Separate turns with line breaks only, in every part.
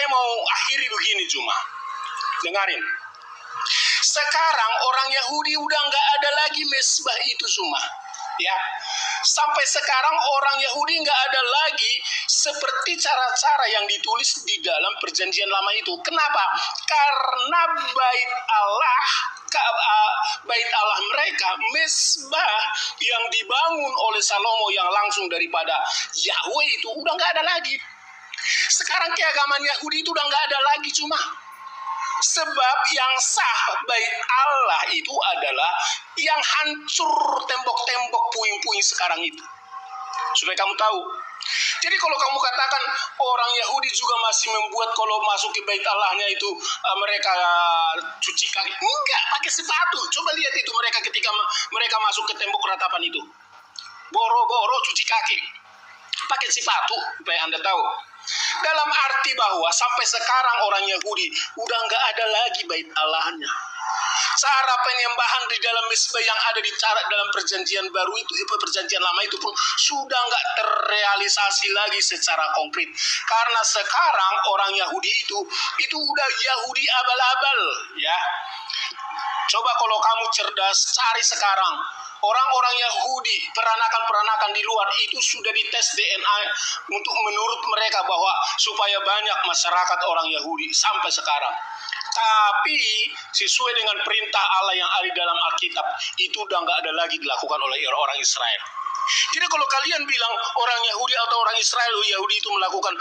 Saya mau akhiri begini cuma. Dengarin. Sekarang orang Yahudi udah nggak ada lagi mesbah itu cuma. Ya, sampai sekarang orang Yahudi nggak ada lagi seperti cara-cara yang ditulis di dalam perjanjian lama itu. Kenapa? Karena bait Allah mereka, mesbah yang dibangun oleh Salomo yang langsung daripada Yahweh itu udah nggak ada lagi. Sekarang keagamaan Yahudi itu udah nggak ada lagi cuma. Sebab yang sah bait Allah itu adalah yang hancur tembok-tembok puing-puing sekarang itu. Supaya kamu tahu. Jadi kalau kamu katakan orang Yahudi juga masih membuat kalau masuk ke bait Allahnya itu mereka cuci kaki. Enggak, pakai sepatu. Coba lihat itu mereka ketika mereka masuk ke tembok ratapan itu. Boro-boro cuci kaki. Pakai sepatu, supaya Anda tahu. Dalam arti bahwa sampai sekarang orang Yahudi udah nggak ada lagi bait Allahnya. Cara penyembahan di dalam mesbah yang ada dalam perjanjian baru itu, perjanjian lama itu pun sudah nggak terrealisasi lagi secara konkret. Karena sekarang orang Yahudi itu udah Yahudi abal-abal, ya. Coba kalau kamu cerdas, cari sekarang. Orang-orang Yahudi, peranakan-peranakan di luar itu sudah dites DNA untuk menurut mereka bahwa supaya banyak masyarakat orang Yahudi sampai sekarang. Tapi sesuai dengan perintah Allah yang ada di dalam Alkitab, itu udah nggak ada lagi dilakukan oleh orang Israel. Jadi kalau kalian bilang orang Yahudi atau orang Israel, Yahudi itu melakukan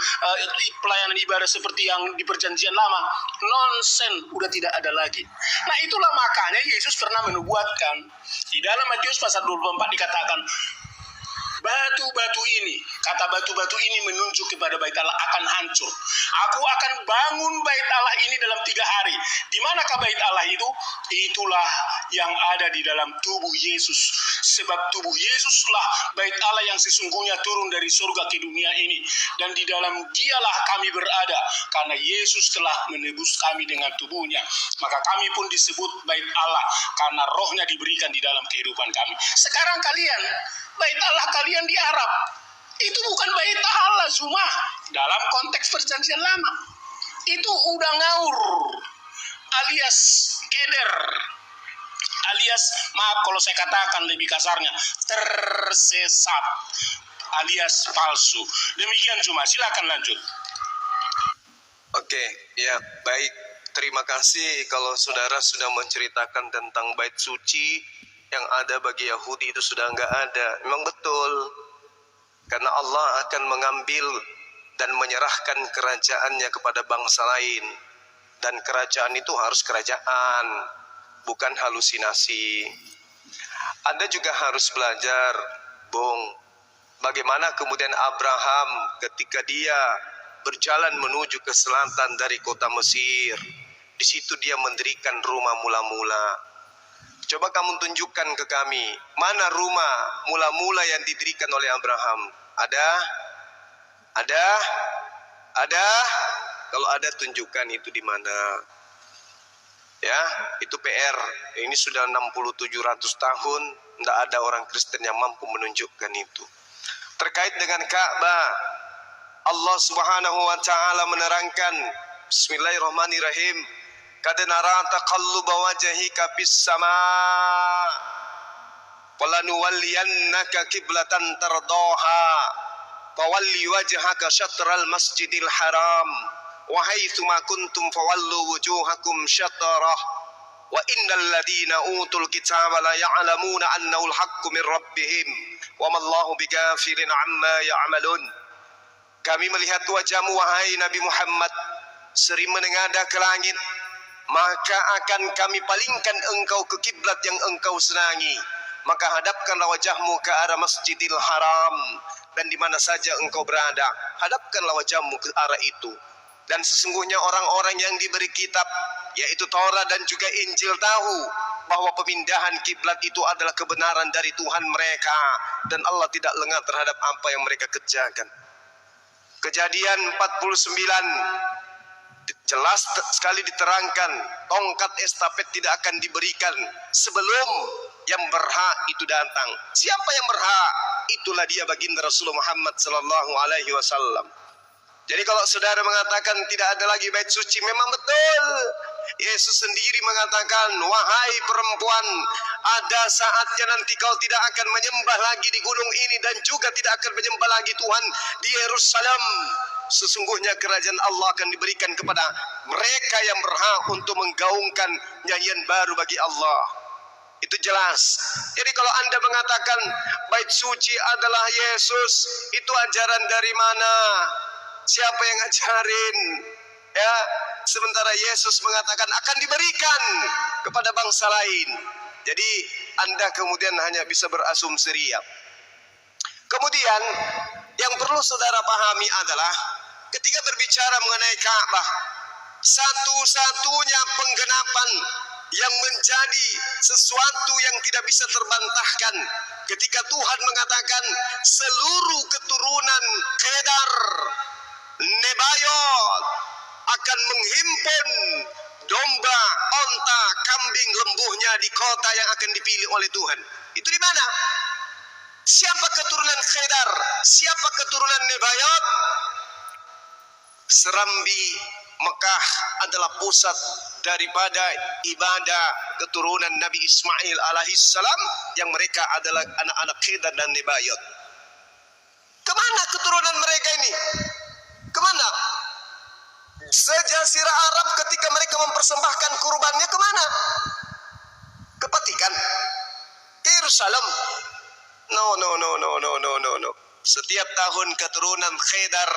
pelayanan ibadah seperti yang di perjanjian lama, nonsen, udah tidak ada lagi. Nah itulah makanya Yesus pernah menubuatkan di dalam Matius pasal 24 dikatakan, batu-batu ini, kata batu-batu ini menunjuk kepada bait Allah akan hancur. Aku akan bangun bait Allah ini dalam 3 hari. Di manakah bait Allah itu? Itulah yang ada di dalam tubuh Yesus. Sebab tubuh Yesuslah bait Allah yang sesungguhnya turun dari surga ke dunia ini. Dan di dalam dialah kami berada. Karena Yesus telah menebus kami dengan tubuhnya. Maka kami pun disebut bait Allah. Karena rohnya diberikan di dalam kehidupan kami. Sekarang kalian, bait Allah kalian di Arab itu bukan bait Allah cuma dalam konteks perjanjian lama. Itu udah ngaur, alias keder, alias, maaf kalau saya katakan lebih kasarnya, tersesat, alias palsu. Demikian cuma, silakan lanjut.
Oke, ya baik. Terima kasih kalau saudara sudah menceritakan tentang bait suci yang ada bagi Yahudi itu sudah nggak ada. Memang betul, karena Allah akan mengambil dan menyerahkan kerajaannya kepada bangsa lain. Dan kerajaan itu harus kerajaan, bukan halusinasi. Anda juga harus belajar, Bung, bagaimana kemudian Abraham ketika dia berjalan menuju ke selatan dari kota Mesir, di situ dia mendirikan rumah mula-mula. Coba kamu tunjukkan ke kami, mana rumah mula-mula yang didirikan oleh Abraham? Ada? Ada? Ada? Kalau ada, tunjukkan itu di mana. Ya, itu PR. Ini sudah 6.700 tahun, tidak ada orang Kristen yang mampu menunjukkan itu. Terkait dengan Ka'bah, Allah Subhanahu wa Ta'ala menerangkan, Bismillahirrahmanirrahim, Qad nara taqalluba wajhika fis samaa walanuwalliyannaka qiblatan tardaha fawalli wajhaka syatral masjidil haram wa haitsu ma kuntum fawallu wujuhakum syatrah wa innal ladina utul kitaba la ya'lamuna annahu al-haqqu min rabbihim wa ma Allahu bighafilin amma ya'malun. Kami melihat wajahmu wahai Nabi Muhammad sering menengadah ke langit, maka akan kami palingkan engkau ke kiblat yang engkau senangi. Maka hadapkanlah wajahmu ke arah Masjidil Haram, dan di mana saja engkau berada, hadapkanlah wajahmu ke arah itu. Dan sesungguhnya orang-orang yang diberi kitab, yaitu Taurat dan juga Injil, tahu bahwa pemindahan kiblat itu adalah kebenaran dari Tuhan mereka, dan Allah tidak lengah terhadap apa yang mereka kerjakan. Kejadian 49 jelas sekali diterangkan, tongkat estafet tidak akan diberikan sebelum yang berhak itu datang. Siapa yang berhak? Itulah dia baginda Rasulullah Muhammad sallallahu alaihi wasallam. Jadi kalau saudara mengatakan tidak ada lagi bait suci, memang betul. Yesus sendiri mengatakan, wahai perempuan, ada saatnya nanti kau tidak akan menyembah lagi di gunung ini dan juga tidak akan menyembah lagi Tuhan di Yerusalem. Sesungguhnya kerajaan Allah akan diberikan kepada mereka yang berhak untuk menggaungkan nyanyian baru bagi Allah. Itu jelas. Jadi kalau Anda mengatakan bait suci adalah Yesus, itu ajaran dari mana? Siapa yang ngajarin? Ya, sementara Yesus mengatakan akan diberikan kepada bangsa lain. Jadi Anda kemudian hanya bisa berasumsi ria. Kemudian yang perlu saudara pahami adalah ketika berbicara mengenai Ka'bah, satu-satunya penggenapan yang menjadi sesuatu yang tidak bisa terbantahkan ketika Tuhan mengatakan seluruh keturunan Kedar, Nebayot akan menghimpun domba, onta, kambing, lembunya di kota yang akan dipilih oleh Tuhan. Itu di mana? Siapa keturunan Kedar? Siapa keturunan Nebayot? Serambi Mekah adalah pusat daripada ibadah keturunan Nabi Ismail alaihissalam yang mereka adalah anak-anak Kedar dan Nebayot. Kemana keturunan mereka ini? Kemana? Sejazirah Arab ketika mereka mempersembahkan kurbannya kemana? Ke Vatikan? Ke Yerusalem? No. Setiap tahun keturunan Kedar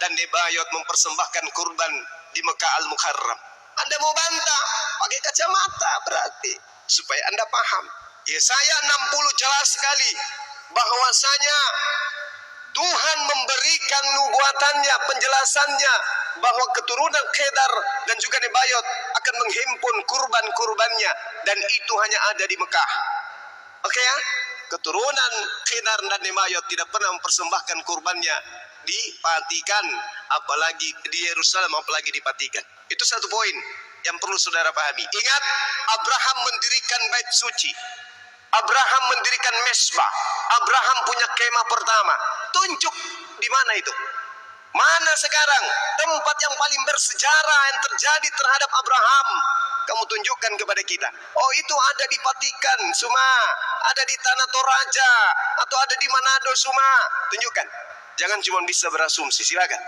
dan Nebayot mempersembahkan kurban di Mekah Al-Mukarram. Anda mau bantah? Pakai kacamata berarti. Supaya Anda paham. Yesaya 60 jelas sekali bahwasanya Tuhan memberikan nubuatannya, penjelasannya bahwa keturunan Kedar dan juga Nebayot akan menghimpun kurban-kurbannya dan itu hanya ada di Mekah. Oke ya? Keturunan Kedar dan Nebayot tidak pernah mempersembahkan kurbannya di Vatikan, apalagi di Yerusalem, apalagi di Vatikan. Itu satu poin yang perlu saudara pahami. Ingat, Abraham mendirikan bait suci. Abraham mendirikan mesbah. Abraham punya kemah pertama. Tunjuk di mana itu? Mana sekarang tempat yang paling bersejarah yang terjadi terhadap Abraham? Kamu tunjukkan kepada kita. Oh, itu ada di Vatikan, Suma. Ada di Tanah Toraja. Atau ada di Manado, Suma. Tunjukkan. Jangan cuma bisa berasumsi. Silakan.